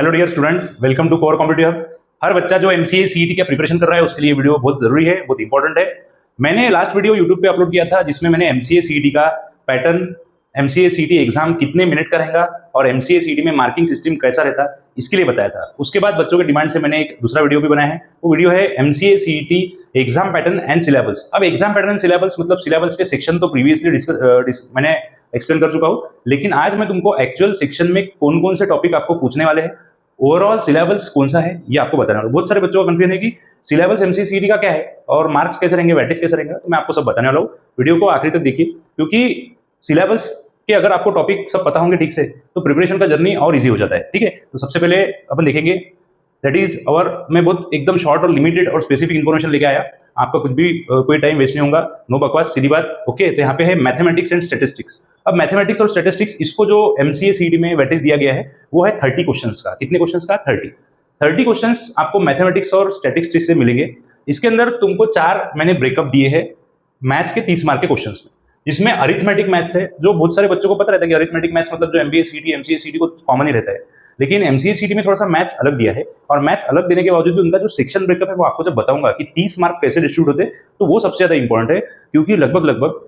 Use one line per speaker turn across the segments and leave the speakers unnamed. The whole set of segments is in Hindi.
Hello dear students, welcome to core competitive hub. हर बच्चा जो एमसीए सीईटी का प्रिपरेशन कर रहा है उसके लिए वीडियो बहुत जरूरी है, बहुत इंपॉर्टेंट है। मैंने लास्ट वीडियो यूट्यूब पे अपलोड किया था जिसमें मैंने एमसीए सीईटी का पैटर्न, एमसीए सीईटी एग्जाम कितने मिनट का रहेगा और एमसीए सीईटी में मार्किंग सिस्टम कैसा रहता है इसके लिए बताया था। उसके बाद बच्चों के डिमांड से मैंने एक दूसरा वीडियो भी बनाया है। वो वीडियो है MCA CET exam pattern and syllabus. अब एग्जाम पैटर्न एंड सिलेबस मतलब सिलेबस के सेक्शन तो प्रीवियसली मैंने एक्सप्लेन कर चुका हूं, लेकिन आज मैं तुमको एक्चुअल सेक्शन में कौन कौन से टॉपिक आपको पूछने वाले हैं, ओवरऑल सिलेबस कौन सा है ये आपको बताना है। बहुत सारे बच्चों का कंफ्यूजन है कि सिलेबस एमसीए सीईटी का क्या है और मार्क्स कैसे रहेंगे, वेटेज कैसे रहेंगे। तो मैं आपको सब बताने वाला हूँ, वीडियो को आखिरी तक देखिए, क्योंकि सिलेबस के अगर आपको टॉपिक सब पता होंगे ठीक से तो प्रिपरेशन का जर्नी और इजी हो जाता है। ठीक है, तो सबसे पहले अपन देखेंगे दैट इज मैं बहुत एकदम शॉर्ट और लिमिटेड और स्पेसिफिक इन्फॉर्मेशन लेके आया। आपका कुछ भी कोई टाइम वेस्ट नहीं होगा, नो बकवास, सीधी बात। ओके, तो यहाँ पे है मैथमेटिक्स एंड स्टैटिस्टिक्स। अब मैथमेटिक्स और स्टैटिस्टिक्स इसको जो एमसीए सीईटी में वेटेज दिया गया है वो है 30 क्वेश्चंस का। कितने क्वेश्चंस का? 30 क्वेश्चंस आपको मैथमेटिक्स और स्टैटिस्टिक्स से मिलेंगे। इसके अंदर तुमको 4 मैंने ब्रेकअप दिए हैं मैथ्स के 30 मार्क के क्वेश्चंस में, जिसमें अरिथमेटिक मैथ्स है, जो बहुत सारे बच्चों को पता रहता है कि अरिथमेटिक मैथ्स मतलब जो एमबीए सीईटी एमसीए सीईटी को कॉमन ही रहता है, लेकिन एमसीए सीईटी में थोड़ा सा मैथ्स अलग दिया है। और मैथ्स अलग देने के बावजूद भी उनका जो सेक्शन ब्रेकअप है वो आपको जब बताऊंगा कि 30 मार्क कैसे डिस्ट्रीब्यूट होते हैं, तो वो सबसे ज्यादा इंपॉर्टेंट है, क्योंकि लगभग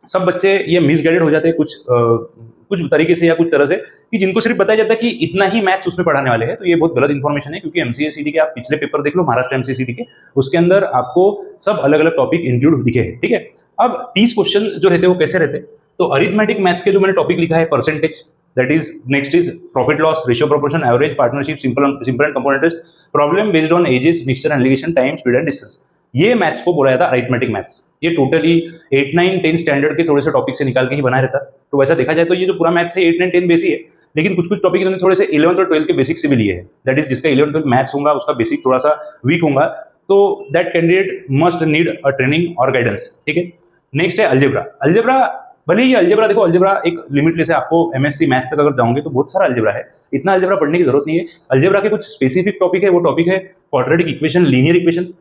सब बच्चे ये मिसगाइडेड हो जाते हैं कुछ तरीके से या कुछ तरह से, कि जिनको सिर्फ बताया जाता है कि इतना ही मैथ्स उसमें पढ़ाने वाले हैं। तो ये बहुत गलत इन्फॉर्मेशन है, क्योंकि एमसीए सीईटी के आप पिछले पेपर देख लो, महाराष्ट्र एमसीए सीईटी के, उसके अंदर आपको सब अलग अलग टॉपिक इंक्लूड दिखे हैं। ठीक है, अब 30 क्वेश्चन जो रहते हैं वो कैसे रहते हैं, तो अरिथमेटिक मैथ्स के जो मैंने टॉपिक लिखा है percentage, that is next is profit loss, ratio proportion, average, partnership, simple and component test, problem based on ages, mixture and alligation, time, speed and distance. ये मैथ्स को बोला जाता है अरिथमेटिक मैथ्स। ये टोटली 8, 9, 10 स्टैंडर्ड के थोड़े से टॉपिक से निकाल के ही बनाया रहता है। तो वैसा देखा जाए तो ये जो पूरा मैथ्स है 8, 9, 10 बेसिक है, लेकिन कुछ टॉपिक इन्होंने थोड़े से 11th और 12th के बेसिक से भी लिए हैं। दैट इज जिसका 11th 12th मैथ्स होगा उसका बेसिक थोड़ा सा वीक होगा, तो that candidate must need a training और गाइडेंस। ठीक है, नेक्स्ट है अलजेब्रा। अलजेब्रा भले ही अलजेब्रा देखो, अलजेब्रा एक लिमिटलेस है, आपको एमएससी मैथ्स तक अगर जाओगे तो बहुत सारा अलजेब्रा है, इतना अलजेब्रा पढ़ने की जरूरत नहीं है। अलजेब्रा के कुछ स्पेसिफिक टॉपिक है, वो टॉपिक है quadratic equation, linear equation,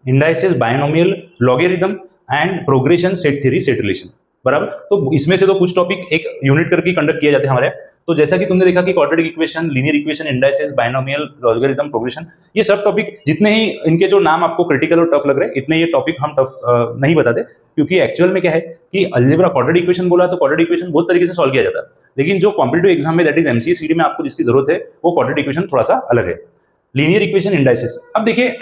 indices, binomial, logarithm and progression, set theory, set relation. बराबर, तो इसमें से तो कुछ टॉपिक एक यूनिट करके कंडक्ट किए जाते हैं हमारे। तो जैसा कि तुमने देखा कि quadratic equation, linear equation, indices, binomial, logarithm, progression, ये सब टॉपिक जितने ही इनके जो नाम आपको क्रिटिकल और टफ लग रहे हैं, इतने ये टॉपिक हम टफ नहीं बताते, क्योंकि एक्चुअल में क्या है कि अलजेब्रा क्वाड्रेटिक इक्वेशन बोला तो क्वाड्रेटिक इक्वेशन बहुत तरीके से सॉल्व किया जाता है, लेकिन जो कॉम्पिटिटिव एग्जाम में दैट इज एमसीए सीईटी में आपको जिसकी जरूरत है वो क्वाड्रेटिक इक्वेशन थोड़ा सा अलग है। Linear equation, indices. अब देखिए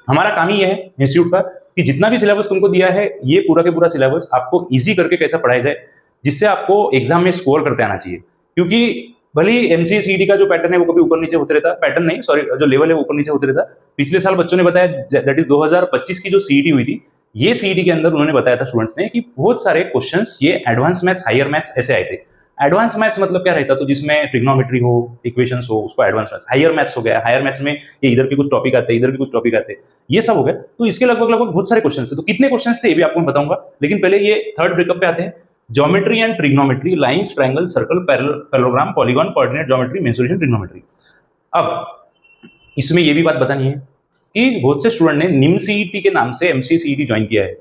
हमारा काम ही है इंस्टीट्यूट का कि जितना भी सिलेबस तुमको दिया है ये पूरा के पूरा सिलेबस आपको इजी करके कैसा पढ़ाया जाए, जिससे आपको एग्जाम में स्कोर करते आना चाहिए। क्योंकि भले ही एमसीए सीईटी का जो पैटर्न है वो कभी ऊपर नीचे होते रहता, पैटर्न नहीं सॉरी, जो लेवल है वो ऊपर नीचे होते रहता। पिछले साल बच्चों ने बताया दैट इज 2025 की जो सीईटी हुई थी, ये सीईटी के अंदर उन्होंने बताया था स्टूडेंट्स ने कि बहुत सारे क्वेश्चंस ये एडवांस मैथ्स, हायर मैथ्स ऐसे आए थे। एडवांस मैथ्स मतलब क्या रहता, तो जिसमें ट्रिग्नोमेट्री हो, इक्वेशंस हो, उसको एडवांस मैथ्स। हायर मैथ्स हो गया, हायर मैथ्स में ये इधर के कुछ टॉपिक आते हैं, इधर के कुछ टॉपिक आते हैं, ये सब हो गया। तो इसके लगभग बहुत सारे क्वेश्चंस थे। तो कितने क्वेश्चंस थे ये भी आपको बताऊंगा, लेकिन पहले ये थर्ड ब्रेकअप पे आते हैं। Geometry and trigonometry, lines, triangle, circle, parallelogram, polygon, coordinate geometry, mensuration, trigonometry. अब इसमें ये भी बात बतानी है कि बहुत से स्टूडेंट ने निम सीईटी के नाम से एमसीए सीईटी ज्वाइन किया है,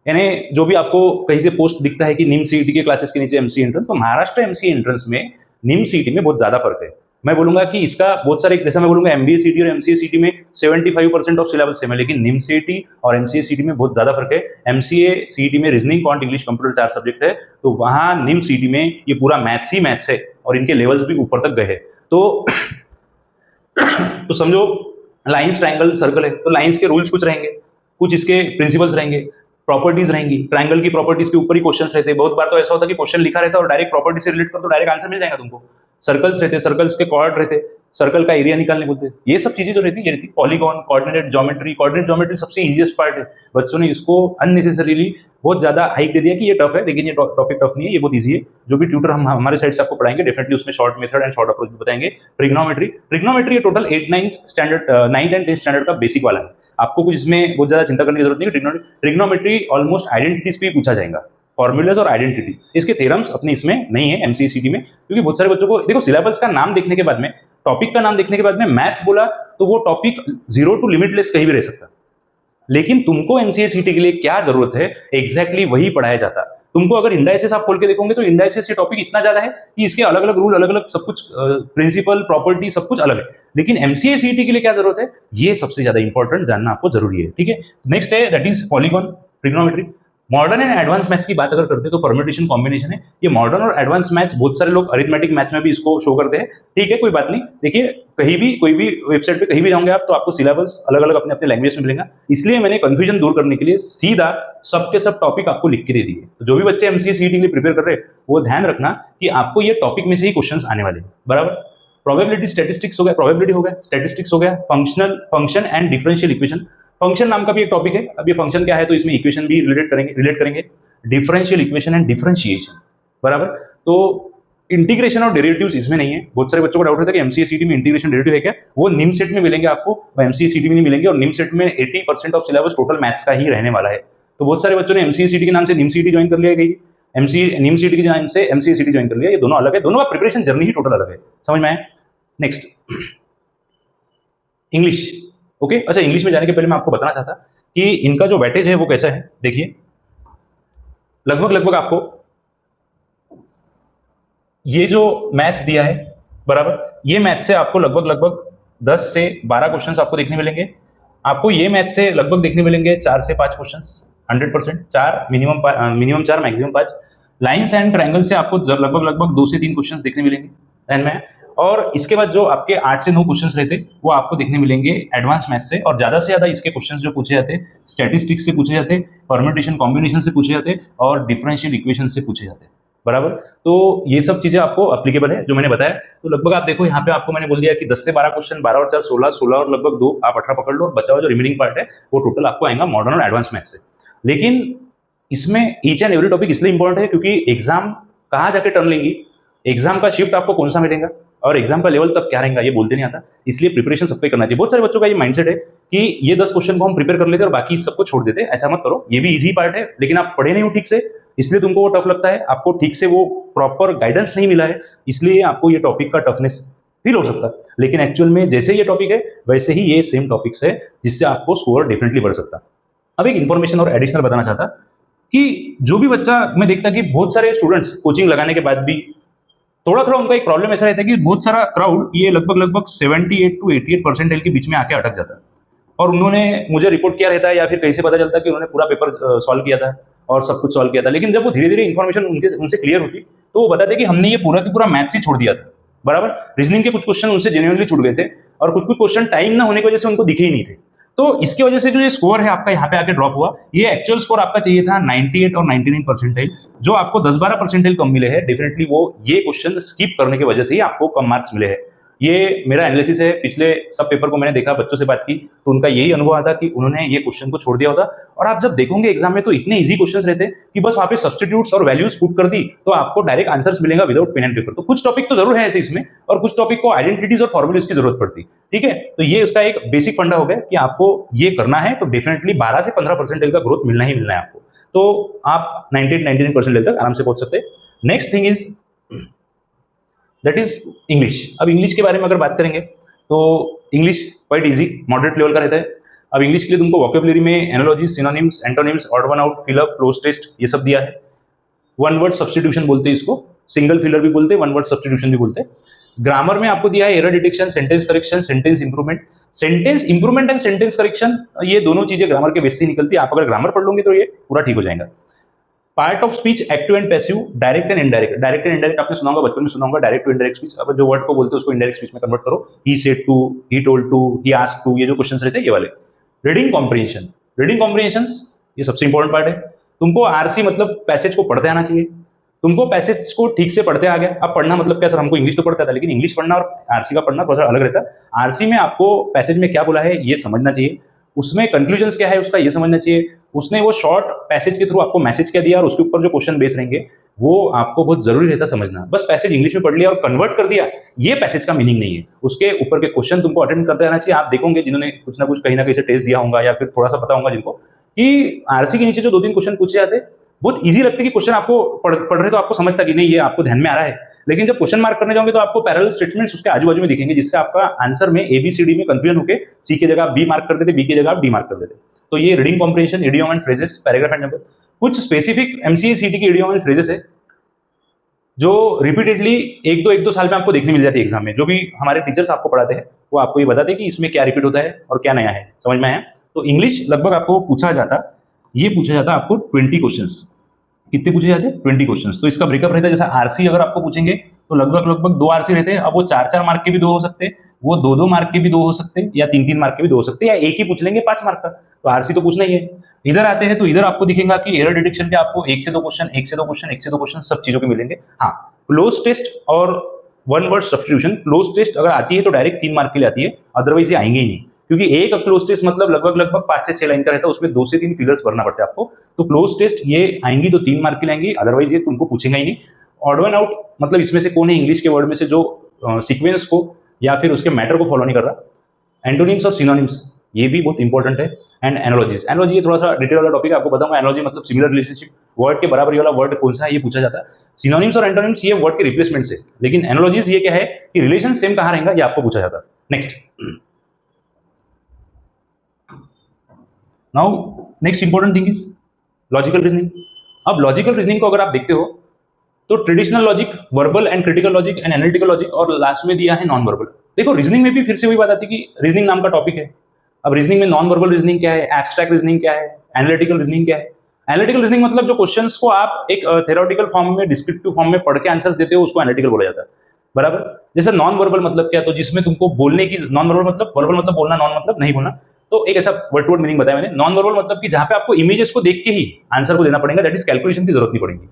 यानी जो भी आपको कहीं से पोस्ट दिखता है कि निम सीईटी के क्लासेस के नीचे एमसीए एंट्रेंस, तो महाराष्ट्र एमसीए एंट्रेंस में निम सीईटी में बहुत ज्यादा फर्क है। मैं बोलूंगा कि इसका बहुत सारे, जैसा मैं बोलूंगा एमबीए सीईटी और एमसीए सीईटी में 75% ऑफ सिलेबस सेम है, लेकिन निम सीईटी और एमसीए सीईटी में बहुत ज्यादा फर्क है। एमसीए सीईटी में reasoning, quant, English, computer 4 subject है, तो वहां निम सीईटी में ये पूरा मैथ्स ही मैथ्स है और इनके लेवल्स भी ऊपर तक गए हैं। तो समझो लाइंस, ट्रायंगल, सर्कल है, तो लाइंस के रूल्स कुछ रहेंगे, कुछ इसके प्रिंसिपल्स रहेंगे, प्रॉपर्टीज रहेंगी। ट्रायंगल की प्रॉपर्टीज के ऊपर ही क्वेश्चंस रहते हैं। बहुत बार तो ऐसा होता है कि क्वेश्चन लिखा रहता है और डायरेक्ट प्रॉपर्टी से रिलेट कर तो डायरेक्ट आंसर मिल जाएगा तुमको। सर्कल्स रहते, सर्कल्स के कॉर्ड रहते, सर्कल का एरिया निकालने बोलते हैं। ये सब चीजें जो रहती है ये रहती। Polygon, coordinate geometry, coordinate geometry सबसे इजीएस्ट पार्ट है। बच्चों ने इसको अननेसेसरीली बहुत ज्यादा हाइक दे दिया कि ये टफ है, लेकिन ये टॉपिक टफ नहीं है, ये बहुत ईजी है। जो भी ट्यूटर हम हमारे साइड से आपको पढ़ाएंगे डेफिनेटली उसमें short method and short approach भी बताएंगे। ट्रिग्नोमेट्री टोटल 8, 9 एंड 10 स्टैंडर्ड का बेसिक वाला है। आपको कुछ इसमें बहुत ज्यादा चिंता करने की जरूरत नहीं है। ट्रिग्नोमेट्री ऑलमोस्ट आइडेंटिटीज पे पूछा जाएगा, फॉर्मूलाज और आइडेंटिटीज। इसके थ्योरम्स अपने इसमें नहीं है एमसीए सीईटी में, क्योंकि बहुत सारे बच्चों को देखो सिलेबस का नाम देखने के बाद में, टॉपिक का नाम देखने के बाद में मैथ्स बोला तो वो टॉपिक 0 टू लिमिटलेस कहीं भी रह सकता, लेकिन तुमको एमसीए सीईटी के लिए क्या जरूरत है एग्जैक्टली वही पढ़ाया जाता। तुमको अगर इंडाइसिस आप खोल के देखोगे तो इंडाइसिस ये टॉपिक इतना ज्यादा है कि इसके अलग अलग रूल, अलग अलग सब कुछ, प्रिंसिपल, प्रॉपर्टी सब कुछ अलग है। लेकिन एमसीए सीईटी के लिए क्या जरूरत है, ये सबसे ज्यादा इंपॉर्टेंट जानना आपको जरूरी है। ठीक है, नेक्स्ट है that is polygon, trigonometry. Modern and advance maths की बात अगर करते हैं तो परम्यूटेशन कॉम्बिनेशन है। ये मॉडर्न और एडवांस मैथ्स, बहुत सारे लोग अरिथमेटिक मैथ्स में भी इसको शो करते हैं। ठीक है, कोई बात नहीं। देखिए, कहीं भी कोई भी वेबसाइट पे कहीं भी जाओगे आप तो आपको सिलेबस अलग अलग अपने अपने लैंग्वेज में मिलेगा। इसलिए मैंने कंफ्यूजन दूर करने के लिए सीधा सबके सब टॉपिक आपको लिख के दे दिए। तो जो भी बच्चे एमसीए सीईटी के लिए प्रिपेयर कर रहे हैं वो ध्यान रखना कि आपको ये टॉपिक में से ही क्वेश्चंस आने वाले हैं, बराबर। प्रोबेबिलिटी स्टैटिस्टिक्स हो गया, प्रोबेबिलिटी हो गया, स्टैटिस्टिक्स हो गया, function and differential equation. Function नाम का भी एक टॉपिक है। अब ये फंक्शन क्या है तो इसमें इक्वेशन भी रिलेट करेंगे, डिफरेंशियल इक्वेशन एंड डिफरेंशिएशन, बराबर। तो इंटीग्रेशन और डेरिवेटिव्स इसमें नहीं है। बहुत सारे बच्चों को डाउट रहता है कि एमसीए सीईटी में इंटीग्रेशन डेरिवेटिव है क्या, वो निम सेट में मिलेंगे आपको, एमसीए सीईटी में नहीं मिलेंगे। और निम सेट में 80% ऑफ सिलेबस टोटल मैथ्स का ही रहने वाला है। तो बहुत सारे बच्चों ने एमसीए सीईटी के नाम से निम सीईटी ज्वाइन कर लिया है, एमसीए निम सीईटी के नाम से एमसीए सीईटी ज्वाइन कर लिया। ये दोनों अलग है, दोनों का प्रिपरेशन जर्नी ही टोटल अलग है, समझ में आया। Next English. ओके, अच्छा, इंग्लिश में जाने के पहले मैं आपको बताना चाहता कि इनका जो वेटेज है वो कैसा है। देखिए, लगभग आपको ये जो मैथ्स दिया है, बराबर, ये मैथ्स से आपको लगभग 10 से 12 क्वेश्चंस आपको देखने मिलेंगे। आपको ये मैथ्स से लगभग देखने मिलेंगे 4 से 5 questions, 100%, 4 minimum 4 maximum 5। Lines and triangle से आपको लगभग 2 से 3 क्वेश्चंस देखने मिलेंगे ध्यान में। और इसके बाद जो आपके 8 से 9 क्वेश्चंस रहते वो आपको देखने मिलेंगे एडवांस मैथ्स से। और ज्यादा से ज्यादा इसके क्वेश्चंस जो पूछे जाते हैं स्टैटिस्टिक्स से पूछे जाते, परम्यूटेशन कॉम्बिनेशन से पूछे जाते और डिफरेंशियल इक्वेशन से पूछे जाते, बराबर। तो ये सब चीजें आपको एप्लीकेबल है जो मैंने बताया। तो लगभग आप देखो यहाँ पे आपको मैंने बोल दिया कि 10 से 12 क्वेश्चन, 12 और 4 16 और लगभग 2 आप 18 पकड़ लो, और बचा हुआ जो रिमेनिंग पार्ट है वो टोटल आपको आएगा मॉडर्न और एडवांस मैथ्स से। लेकिन इसमें ईच एंड एवरी टॉपिक इसलिए इंपॉर्टेंट है क्योंकि एग्जाम कहाँ जाके टर्न लेंगी, एग्जाम का शिफ्ट आपको कौन सा मिलेगा और एग्जाम का लेवल तब क्या रहेगा ये बोलते नहीं आता। इसलिए प्रिपरेशन सबको करना चाहिए। बहुत सारे बच्चों का ये माइंडसेट है कि ये 10 क्वेश्चन को हम प्रिपेयर कर लेते हैं और बाकी सबको छोड़ देते हैं। ऐसा मत करो, ये भी इजी पार्ट है, लेकिन आप पढ़े नहीं हो ठीक से, इसलिए तुमको वो टफ लगता है। आपको ठीक से वो प्रॉपर गाइडेंस नहीं मिला है, इसलिए आपको ये टॉपिक का टफनेस फील हो सकता है। लेकिन एक्चुअल में जैसे ये टॉपिक है वैसे ही ये सेम टॉपिक्स है, जिससे आपको स्कोर डेफिनेटली बढ़ सकता। अब एक इन्फॉर्मेशन और एडिशनल बताना चाहता कि जो भी बच्चा, मैं देखता कि बहुत सारे स्टूडेंट्स कोचिंग लगाने के बाद भी थोड़ा उनका एक प्रॉब्लम ऐसा रहता है कि बहुत सारा क्राउड ये लगभग 78 to 88 परसेंटाइल के बीच में आके अटक जाता है। और उन्होंने मुझे रिपोर्ट किया रहता है या फिर कैसे पता चलता है कि उन्होंने पूरा पेपर सॉल्व किया था और सब कुछ सॉल्व किया था। लेकिन जब वो धीरे धीरे इन्फॉर्मेशन उनसे क्लियर होती तो वो बताते कि हमने ये पूरा की पूरा मैथ्स ही छोड़ दिया था, बराबर। रीजनिंग के कुछ क्वेश्चन उनसे जेन्युइनली छूट गए थे और कुछ क्वेश्चन टाइम ना होने की वजह से उनको दिखे ही नहीं थे। तो इसकी वजह से जो ये स्कोर है आपका यहाँ पे आके ड्रॉप हुआ। ये एक्चुअल स्कोर आपका चाहिए था 98 और 99 परसेंटाइल, जो आपको 10-12 परसेंटाइल कम मिले हैं। डेफिनेटली वो ये क्वेश्चन स्किप करने की वजह से ही आपको कम मार्क्स मिले हैं। ये मेरा एनालिसिस है, पिछले सब पेपर को मैंने देखा, बच्चों से बात की तो उनका यही अनुभव आता कि उन्होंने ये क्वेश्चन को छोड़ दिया होता। और आप जब देखोगे एग्जाम में तो इतने इजी क्वेश्चंस रहते कि बस वहां पे सब्स्टिट्यूट्स और वैल्यूज पुट कर दी तो आपको डायरेक्ट आंसर्स मिलेगा विदाउट पेन एंड पेपर। तो कुछ टॉपिक तो जरूर है ऐसे इसमें, और कुछ टॉपिक को आइडेंटिटीज और फॉर्मुलेज की जरूरत पड़ती, ठीक है। तो ये इसका एक बेसिक फंडा हो गया कि आपको ये करना है तो डेफिनेटली 12 से 15 परसेंटेज का ग्रोथ मिलना ही मिलना है आपको। तो आप 98-99 परसेंटेज तक आराम से पहुंच सकते हैं। Next thing is that is English. अब इंग्लिश के बारे में अगर बात करेंगे तो English quite easy, moderate level का रहता है। अब इंग्लिश के लिए तुमको वोकैबुलरी में analogy, synonyms, antonyms, odd one out, fill up, cloze test ये सब दिया है। वन वर्ड सब्स्टिट्यूशन बोलते हैं इसको, सिंगल फिलर भी बोलते हैं, वन वर्ड सब्स्टिट्यूशन भी बोलते हैं। ग्रामर में आपको दिया है error detection, sentence correction, sentence improvement. Sentence improvement and sentence correction ये दोनों चीजें ग्रामर के बेस से निकलती है। आप अगर ग्रामर पढ़ लोगे तो ये पूरा ठीक हो जाएगा। Part of speech active and passive, direct and indirect. Direct and indirect आपने सुना होगा, बचपन में सुना होगा, डायरेक्ट टू इनडायरेक्ट स्पीच। अब जो वर्ड को बोलते हैं उसको इनडायरेक्ट स्पीच में कन्वर्ट करो। He said to, he told to, he asked to, ये जो क्वेश्चंस रहते हैं ये वाले। रीडिंग कॉम्प्रिहेंशन, रीडिंग कॉम्प्रिहेंशंस ये सबसे इंपॉर्टेंट पार्ट है। तुमको आरसी मतलब पैसेज को पढ़ते आना चाहिए। तुमको पैसेज को ठीक से पढ़ते आ गया। अब पढ़ना मतलब क्या सर, हमको इंग्लिश तो पढ़ता था, लेकिन इंग्लिश पढ़ना और आरसी का पढ़ना थोड़ा अलग रहता है। आरसी में आपको पैसेज में क्या बोला है ये समझना चाहिए, उसमें कंक्लूजन्स क्या है उसका ये समझना चाहिए, उसने वो शॉर्ट पैसेज के थ्रू आपको मैसेज क्या दिया और उसके ऊपर जो क्वेश्चन बेस रहेंगे वो आपको बहुत जरूरी रहता समझना। बस पैसेज इंग्लिश में पढ़ लिया और कन्वर्ट कर दिया, ये पैसेज का मीनिंग नहीं है। उसके ऊपर के क्वेश्चन तुमको अटेंड करते रहना चाहिए। आप देखोगे जिन्होंने कुछ ना कुछ कहीं ना कहीं से टेस्ट दिया होगा या फिर थोड़ा सा पता होगा जिनको, कि आरसी के नीचे जो 2-3 क्वेश्चन पूछे जाते बहुत ईजी लगते कि क्वेश्चन आपको पढ़ रहे तो आपको समझता कि नहीं ये आपको ध्यान में आ रहा है। लेकिन जब क्वेश्चन मार्क करने जाओगे तो आपको पैरेलल स्टेटमेंट्स उसके आजू बाजू में दिखेंगे, जिससे आपका आंसर में ABCD में कंफ्यूजन होकर सी की जगह आप बी मार्क कर देते, बी की जगह आप डी मार्क कर देते। तो ये reading comprehension, idiom and phrases, paragraph and number. कुछ स्पेसिफिक एमसीए सीटी की इडियम एंड फ्रेजेस है जो रिपीटेडली एक दो साल में आपको देखने मिल जाती है एग्जाम में। जो भी हमारे टीचर्स आपको पढ़ाते हैं वो आपको ये बताते हैं कि इसमें क्या रिपीट होता है और क्या नया है। समझ में आया? तो इंग्लिश लगभग आपको पूछा जाता आपको 20 क्वेश्चंस। कितने पूछे जाते हैं? 20 क्वेश्चंस। तो इसका ब्रेकअप रहता है, जैसा आरसी अगर आपको पूछेंगे तो लगभग 2 आरसी रहते हैं। अब वो 4 मार्क के भी 2 हो सकते हैं, वो 2 मार्क के भी 2 हो सकते हैं, या 3 मार्क के भी 2 हो सकते हैं, या एक ही पूछ लेंगे 5 मार्क का। तो आरसी तो पूछना ही है। इधर आते हैं तो इधर आपको दिखेगा कि एरर डिटेक्शन के आपको 1 से 2 क्वेश्चन सब चीजों के मिलेंगे। हाँ, क्लोज टेस्ट और one word substitution. Cloze test अगर आती है तो डायरेक्ट 3 मार्क के लिए आती है, अदरवाइज ये आएंगे ही नहीं, क्योंकि एक क्लोज टेस्ट मतलब लगभग 5 से 6 लाइन का रहता है, उसमें 2 से 3 फिलर्स भरना पड़ता है आपको। तो क्लोज टेस्ट ये आएंगी तो 3 मार्क के लिए आएंगी, अदरवाइज ये तुमको पूछेगा ही नहीं। ऑड वन आउट मतलब इसमें से कौन है इंग्लिश के वर्ड में से जो सीक्वेंस को या फिर उसके मैटर को फॉलो नहीं कर रहा। एंटोनिम्स और सिनोनिम्स ये भी बहुत इंपॉर्टेंट है। एंड एनालॉजीज, एनालॉजी ये थोड़ा सा डिटेल वाला टॉपिक है, आपको बताऊंगा। एनालॉजी मतलब सिमिलर रिलेशनशिप, वर्ड के बराबर वाला वर्ड कौन सा है ये पूछा जाता है। सिनोनिम्स और एंटोनिम्स ये वर्ड के रिप्लेसमेंट है, लेकिन एनालॉजीज ये क्या है कि रिलेशन सेम कहाँ रहेगा ये आपको पूछा जाता है। Next, now next important thing is logical reasoning. अब लॉजिकल रीजनिंग को अगर आप देखते हो तो traditional logic, verbal and critical logic and analytical logic, और लास्ट में दिया है नॉन वर्बल। देखो रीजनिंग में भी फिर से वही बात आती है कि रीजनिंग नाम का टॉपिक है। अब रीजनिंग में नॉन वर्बल रीजनिंग क्या है, एब्स्ट्रैक्ट रीजनिंग क्या है, एनालिटिकल रीजनिंग क्या है। एनालिटिकल रीजनिंग मतलब जो क्वेश्चंस को आप एक थ्योरेटिकल फॉर्म में, डिस्क्रिप्टिव फॉर्म में पढ़ के आंसर्स देते हो, उसको एनालिटिकल बोला जाता है, बराबर। जैसे नॉन वर्बल मतलब क्या, तो जिसमें तुमको बोलने की, नॉन वर्बल मतलब, वर्बल मतलब बोलना, नॉन मतलब नहीं बोलना। तो एक ऐसा वर्ड टू वर्ड मीनिंग बताया मैंने। नॉन वर्बल मतलब कि जहां पे आपको इमेजेस को देख के ही आंसर को देना पड़ेगा, दैट इज कैलकुलेशन की जरूरत नहीं पड़ेगी,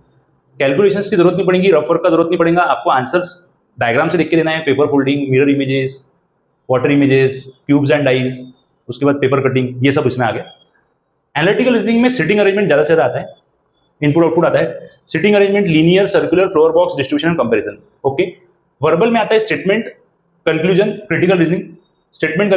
कैलकुलेशंस की जरूरत नहीं पड़ेगी, रफ वर्क का जरूरत नहीं पड़ेगा। आपको आंसर्स डायग्राम से देख के देना है, paper folding, mirror images, water images, cubes and dice, उसके बाद पेपर कटिंग, ये सब इसमें आ गया। एनालिटिकल रीजनिंग में सिटिंग अरेंजमेंट ज्यादा से ज्यादा आता है, इनपुट आउटपुट आता है। Sitting arrangement, linear, circular, floor box, distribution, comparison. Okay, verbal में आता है statement, conclusion, critical reasoning. Statement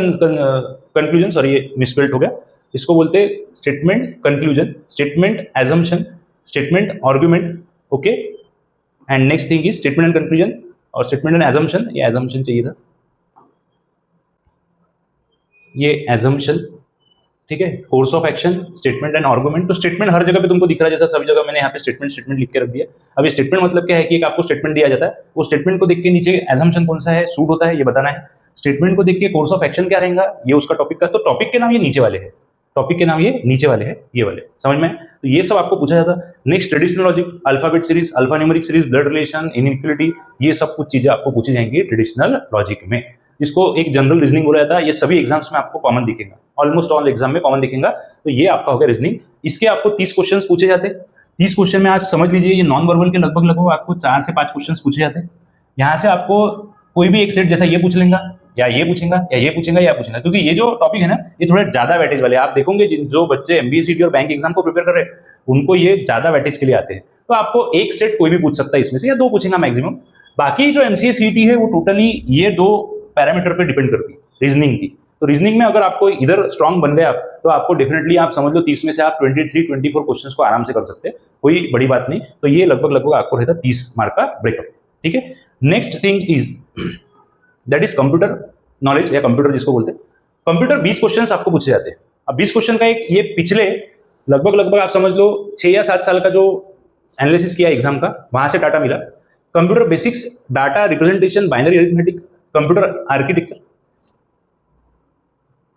conclusion, sorry ये मिसस्पेल्ड हो गया, इसको बोलते हैं statement conclusion, statement assumption, statement argument. Okay, and next thing is statement and conclusion और स्टेटमेंट एंड एजम्पशन। ये एजम्पशन चाहिए था, ये एजम्पशन, ठीक है। Course of action, statement and argument. तो स्टेटमेंट हर जगह पे तुमको दिख रहा है, जैसा सभी जगह मैंने यहाँ पे स्टेटमेंट लिख के रख दिया। अब ये स्टेटमेंट मतलब क्या है कि एक आपको स्टेटमेंट दिया जाता है, वो स्टेटमेंट को देख के नीचे एजम्पशन कौन सा है, सूट होता है, ये बताना है। स्टेटमेंट को देख के कोर्स ऑफ एक्शन क्या रहेगा, ये उसका टॉपिक का। तो टॉपिक के नाम ये नीचे वाले हैं, टॉपिक के नाम ये नीचे वाले हैं, ये वाले, समझ में? तो ये सब आपको पूछा जाता है। Next, traditional logic, alphabet series, alpha numeric series, blood relation, inequality, ये सब कुछ चीजें आपको पूछी जाएंगी ट्रेडिशनल लॉजिक में, जिसको एक जनरल रीजनिंग बोला जाता है। ये सभी एग्जाम्स में आपको कॉमन दिखेगा, ऑलमोस्ट ऑल एग्जाम में कॉमन दिखेगा। तो ये आपका हो गया रीजनिंग। इसके आपको 30 क्वेश्चन पूछे जाते हैं। 30 क्वेश्चन में आप समझ लीजिए ये नॉन वर्बल के लगभग आपको 4 से 5 क्वेश्चन पूछे जाते हैं। यहाँ से आपको कोई भी एक सेट, जैसा ये पूछ लेगा, या ये पूछेगा, या ये पूछेगा, या पूछेगा, क्योंकि ये जो टॉपिक है ना, ये थोड़े ज्यादा वेटेज वाले। आप देखोगे जो बच्चे एमबीए सीटी और बैंक एग्जाम को प्रिपेयर कर रहे हैं, उनको ये ज्यादा वेटेज के लिए आते हैं। तो आपको एक सेट कोई भी पूछ सकता है इसमें से, या 2 पूछेगा मैक्सिमम। बाकी जो एमसीए सीटी है वो टोटली ये 2 पैरामीटर पे डिपेंड करती है रीजनिंग की। तो रीजनिंग में अगर आपको इधर स्ट्रांग बन गए आप, तो आपको डेफिनेटली आप समझ लो 30 में से आप 23-24 क्वेश्चंस को आराम से कर सकते हैं, कोई बड़ी बात नहीं। तो ये लगभग आपको रहता है 30 मार्क का ब्रेकअप, ठीक है। Next thing is that is computer knowledge, या कंप्यूटर जिसको बोलते हैं। कंप्यूटर 20 क्वेश्चन आपको पूछे जाते हैं। अब 20 क्वेश्चन का एक ये पिछले लगभग आप समझ लो 6 या 7 साल का जो एनालिसिस किया एग्जाम का, वहां से डाटा मिला। Computer basics, data representation, binary arithmetic, computer architecture,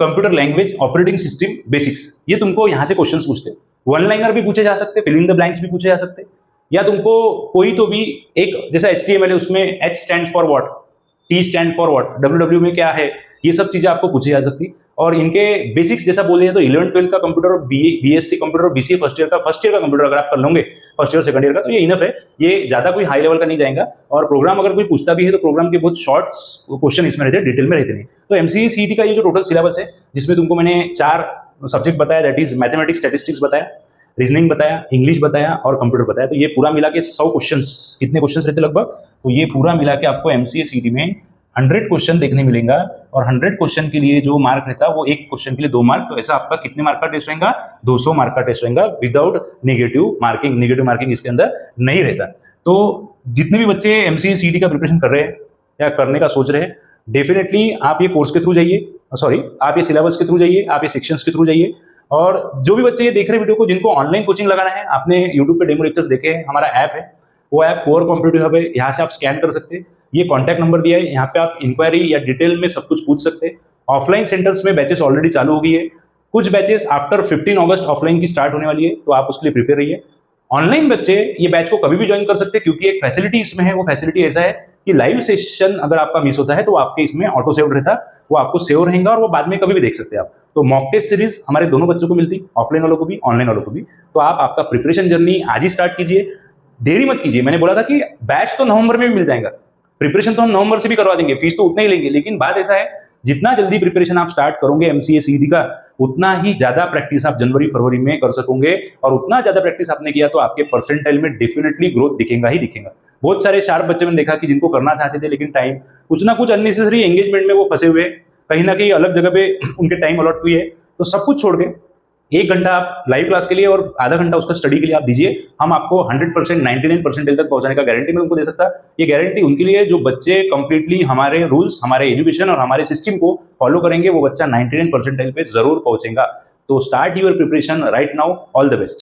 computer language, operating system basics, ये तुमको यहां से क्वेश्चंस पूछते हैं। वन लाइनर भी पूछे जा सकते, फिल इन द ब्लैंक्स भी पूछे जा सकते, या तुमको कोई तो भी एक, जैसा HTML है उसमें H stand for what, T stand for what, WW में क्या है, ये सब चीजें आपको पूछी जा सकती। और इनके बेसिक्स जैसा बोले तो 11-12 का कंप्यूटर और BSc कंप्यूटर और BCA फर्स्ट ईयर का कंप्यूटर अगर आप कर लोगे फर्स्ट ईयर सेकंड ईयर का, तो ये इनफ है। ये ज्यादा कोई हाई लेवल का नहीं जाएगा। और प्रोग्राम अगर कोई पूछता भी है तो प्रोग्राम के बहुत शॉर्ट्स क्वेश्चन इसमें रहते हैं, डिटेल में रहते नहीं। तो MCA CET का ये जो टोटल सिलेबस है, जिसमें तुमको मैंने 4 सब्जेक्ट बताया, दैट इज मैथमेटिक्स, स्टैटिस्टिक्स बताया, रीजनिंग बताया, इंग्लिश बताया और कंप्यूटर बताया। तो ये पूरा मिला के 100 क्वेश्चंस, कितने क्वेश्चंस रहते लगभग, तो ये पूरा मिला के आपको MCA CET में 100 क्वेश्चन देखने मिलेगा। और 100 क्वेश्चन के लिए जो मार्क रहता है वो एक क्वेश्चन के लिए 2 मार्क। तो ऐसा आपका कितने मार्क का टेस्ट रहेगा, 200 मार्क का टेस्ट रहेगा without negative marking. Negative marking इसके अंदर नहीं रहता। तो जितने भी बच्चे MCA CET का प्रिपरेशन कर रहे हैं या करने का सोच रहे हैं, डेफिनेटली आप ये कोर्स के थ्रू जाइए, सॉरी आप ये सिलेबस के थ्रू जाइए, आप ये सेक्शंस के थ्रू जाइए। और जो भी बच्चे ये देख रहे वीडियो को, जिनको ऑनलाइन कोचिंग लगाना है, आपने यूट्यूब पे डेमो लेक्चर्स देखे हैं, हमारा ऐप है, वो ऐप कोर कॉम्पिटिटिव हब है, यहाँ से आप स्कैन कर सकते हैं। ये कॉन्टैक्ट नंबर दिया है, यहाँ पे आप इंक्वायरी या डिटेल में सब कुछ पूछ सकते हैं। ऑफलाइन सेंटर्स में बैचेस ऑलरेडी चालू हो गई है, कुछ बैचेस आफ्टर 15 अगस्त ऑफलाइन की स्टार्ट होने वाली है, तो आप उसके लिए प्रिपेयर रहिए। ऑनलाइन बच्चे ये बैच को कभी भी ज्वाइन कर सकते हैं, क्योंकि एक फैसिलिटी इसमें है। वो फैसिलिटी ऐसा है कि लाइव सेशन अगर आपका मिस होता है तो आपके इसमें ऑटो सेव रहता है, वो आपको सेव रहेगा और वो बाद में कभी भी देख सकते हैं आप। तो मॉक टेस्ट सीरीज हमारे दोनों बच्चों को मिलती, ऑफलाइन वालों को भी, ऑनलाइन वालों को भी। तो आप आपका प्रिपरेशन जर्नी आज ही स्टार्ट कीजिए, देरी मत कीजिए। मैंने बोला था कि बैच तो नवंबर में भी मिल जाएगा, प्रिपरेशन तो हम नवंबर से भी करवा देंगे, फीस तो उतना ही लेंगे, लेकिन बात ऐसा है जितना जल्दी प्रिपरेशन आप स्टार्ट करोगे एमसीए सीईटी का, उतना ही ज्यादा प्रैक्टिस आप जनवरी फरवरी में कर सकोगे, और उतना ज्यादा प्रैक्टिस आपने किया तो आपके परसेंटाइल में डेफिनेटली ग्रोथ दिखेगा ही दिखेगा। बहुत सारे शार्प बच्चे मैंने देखा कि जिनको करना चाहते थे, लेकिन टाइम कुछ ना कुछ अननेसेसरी एंगेजमेंट में वो फंसे हुए, कहीं ना कहीं अलग जगह पे उनके टाइम अलॉट हुई है, तो सब कुछ छोड़ के 1 घंटा आप लाइव क्लास के लिए और आधा घंटा उसका स्टडी के लिए आप दीजिए। हम आपको 100% 99% तक पहुंचाने का गारंटी मैं उनको दे सकता। ये गारंटी उनके लिए जो बच्चे कंप्लीटली हमारे रूल्स, हमारे एजुकेशन और हमारे सिस्टम को फॉलो करेंगे, वो बच्चा 99% पे जरूर पहुंचेगा। तो start your preparation right now. All the best.